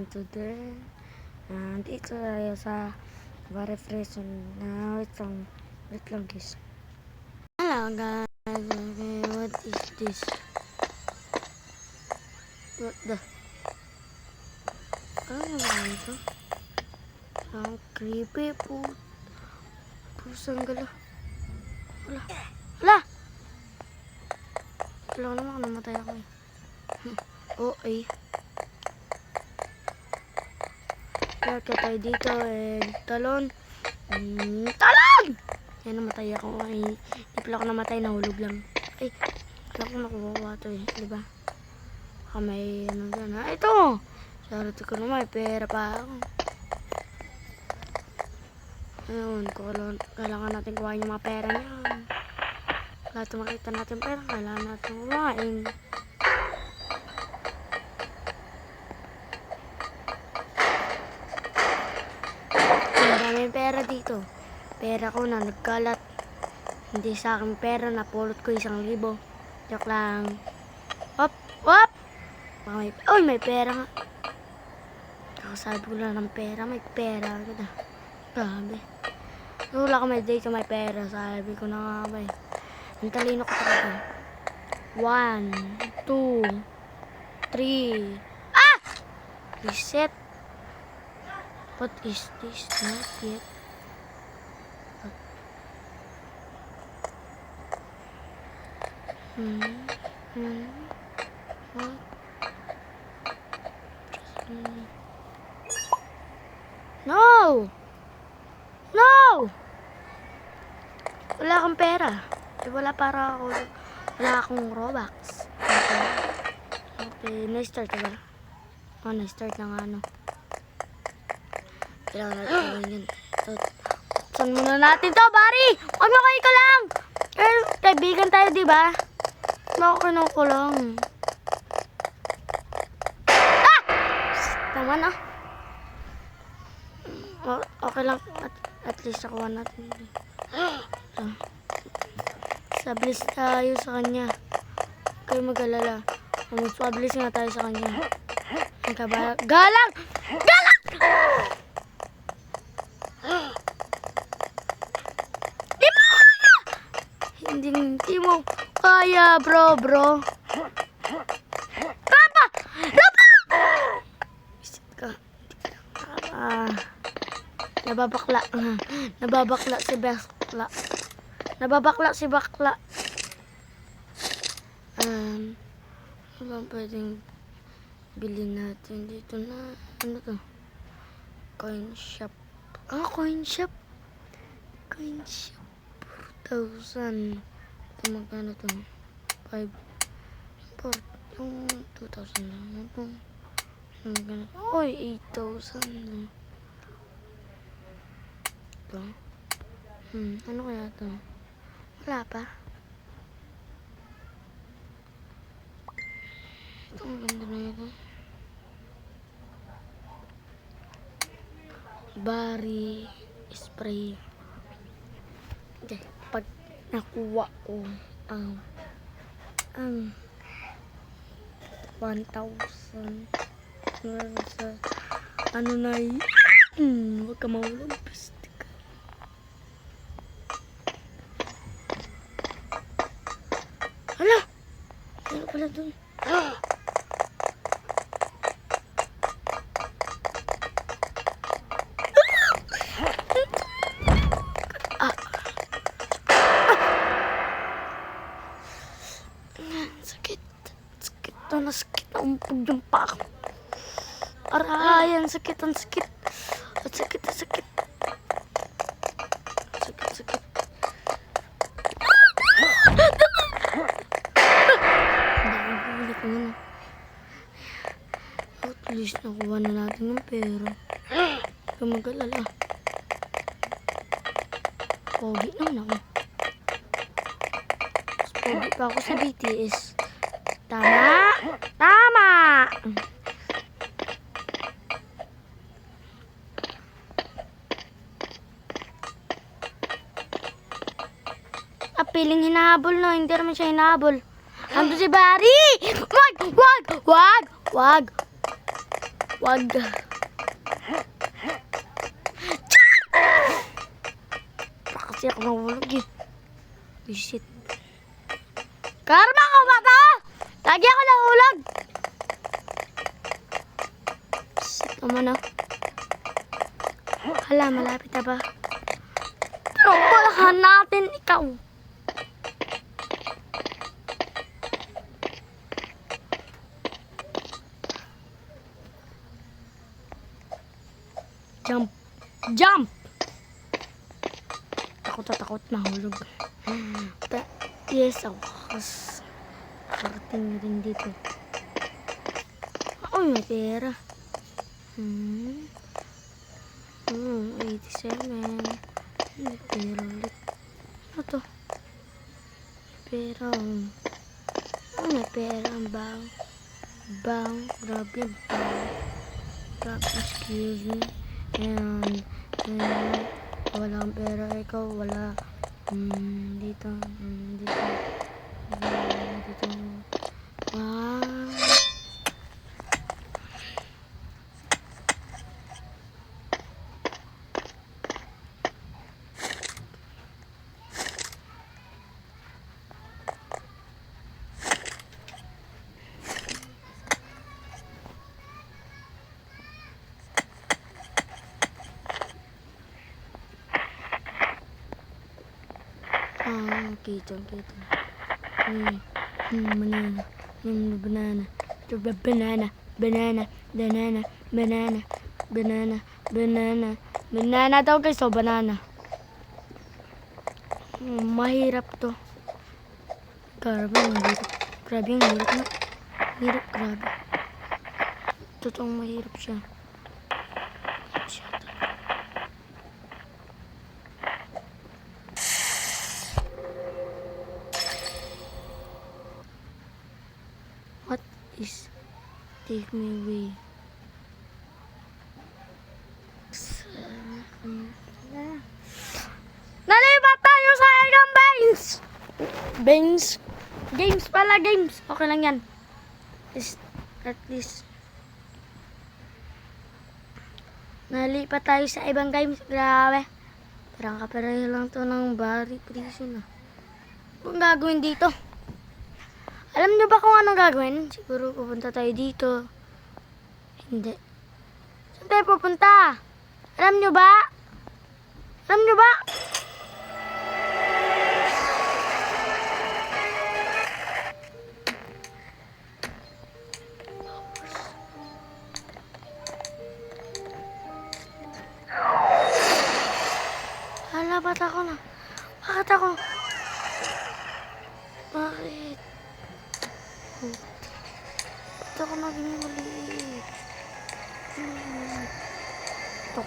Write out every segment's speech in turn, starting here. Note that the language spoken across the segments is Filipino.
today. Dito tayo sa refreshen na wait lang guys. Hello guys, okay, what is this? What the? Ano naman ito? Ang creepy po. Pusang gala. Wala. Wala! Wala naman, namatay ako eh. Oh, ay. Kaya tayo dito eh. Talon. Talon! Yan, namatay ako. Ay, hindi pala ako namatay. Nahulog lang. Ay, wala ko nakuha ito eh. Diba? Baka may ano dyan ha. Ito! Sarot ko naman. May pera pa ako. Ayun, kailangan natin kuhain yung mga pera niyan. Lahat makita natin pera. Kailangan natin kuhain. May pera dito. Pera ko na nagkalat. Hindi sa akin pera. Napulot ko 1,000. Joke lang. Hop! Hop! Uy, may pera nga. Nakasabi ko lang ng pera. May pera. Grabe. Wala ka may dito may pera. Sabi ko na nga ba eh. Ang talino ko talaga. 1, 2, 3. Ah! Reset. What is this? Not yet. What? No! No! Wala akong pera. Wala para ako. Wala akong Robux. Okay, na-start ka ba? Oh, na-start na nga ano. Kailangan natin gawin yun. Saan muna natin to, Barry? Huwag mo kayo ka lang! Kaibigan tayo, di ba? Huwag ako kinukulong. Ah! Tama na. Okay lang. At least nakuha natin. Sablis tayo sa kanya. Kayo mag-alala. Sablis nga tayo sa kanya. Galang! Galang! Hindi mo kaya, bro. Rapa! Visit ka. Nababakla si bakla. Nababakla si bakla. Ano bang pwedeng bilhin natin dito na? Ano to? Coin shop. Coin shop. 4,000. Ito magkano to? 5. 4. Yung 2,000 lang. Ito. Magkano? Oy, 8,000. Ito. Ano kaya to? Wala pa. Ito ang ganda na ito. Barry spray. Okay, pag nakuha ko ang 1,000 sa ano na yun, huwag ka maulang plastic. Hala! Ano pala dun? Sakit na umpog yung pa ako. Aray, ang sakit. Ang sakit. Sakit. Nakabalik ko na. At least nakuha na natin ng pera. Huwag mag-alala. Pogi naman ako. Mas pogi pa ako sa BTS. Tama! Piling hinahabol no, hindi naman siya hinahabol. Ando si Barry! Wag! Wag. Kasi ako mahulog eh. Shit. Karma ko ba to? Lagi ako nahulog. Shit naman ah. Hala, malapit na ba? Pero balahan natin ikaw. Jump. Jump! Takot mahulog. Yes, ako. Parating rin dito. Uy, may pera. 87. May pera ulit. Ano to? Pera. May pera ang bang. Bang. Grabe ang bang. Grabe, excuse me. And wala akong pera. Ikaw, wala. Dito. Dito. Dito. Kita. Banana. Banana. Banana. Banana. Banana. Banana. Banana. Banana. Banana daw guys. So, banana. Mahirap to. Grabe, ang hirap. Grabe, ang hirap na. Hirap, grabe. Totoong mahirap siya. What is take me away? Nalipat tayo sa Egan Games! Games pala, games. Okay lang yan. At least. Nalipat tayo sa ibang games. Grabe. Parang kapareho lang to ng Barry Prison ah. Anong gagawin dito? Alam niyo ba kung anong gagawin? Siguro pupunta tayo dito. Hindi. Saan tayo pupunta? Alam niyo ba? Alam niyo ba? Hala, ba't ako na? Bakit ako? Bakit? Ba't ako naging maliit? Ito.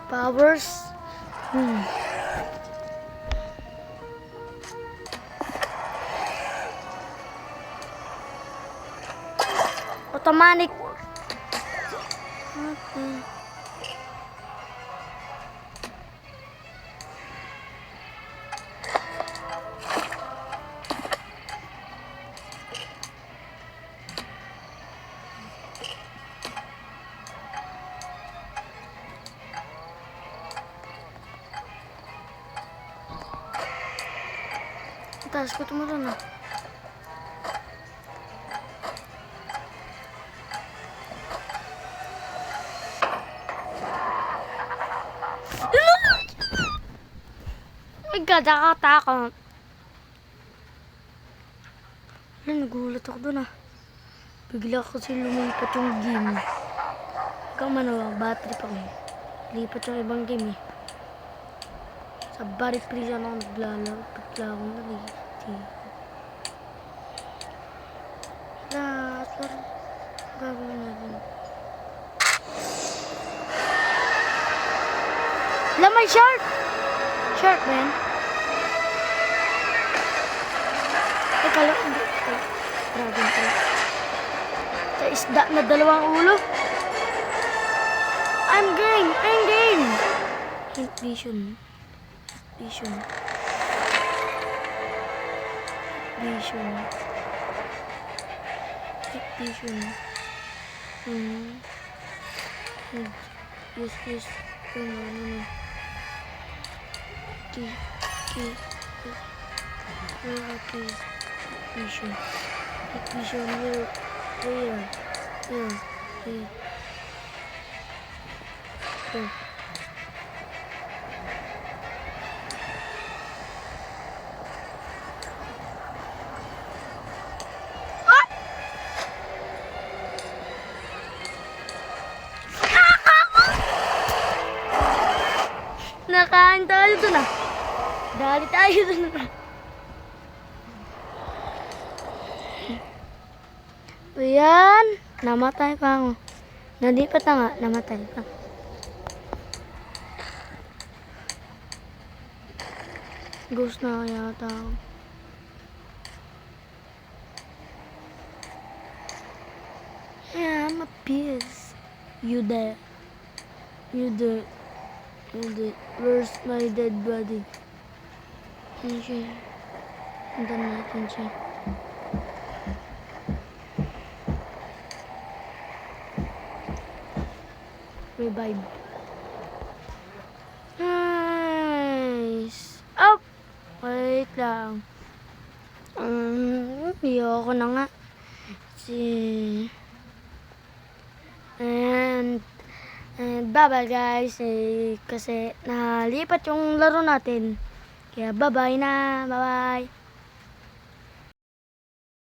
Powers. Automatic. Okay. Taas ko tumulong na. Oh my God, nakatakot. Wala, nagulat ako dun ah. Bigla kasi lumipat yung game. Ikaw man battery pa ko eh. Lipat yung ibang game eh. Sa Barry Prison ako naglalaro. Bigla ako nalipat. Lahat lang gagawin natin. Lamay shark! Shark, man. Kala ko hindi. Dragon pala. Sa isda na dalawang ulo. I'm game! I'm game! Hint vision. Vision. Vision. vision. Use this. Key. Vision. Vision here. Here. Nakain tayo dun ah. Dali tayo dun ah. Ayan. Namatay pa ako. Nalipat na nga. Namatay pa. Ghost na yata ako. Yeah, I'm a piece. You there. Where's my dead body? Yan siya. Punta natin siya. Revive. Nice. Oh! Wait lang. Ayoko na nga. And bye-bye guys. Kasi nalipat yung laro natin. Kaya bye-bye na. Bye-bye.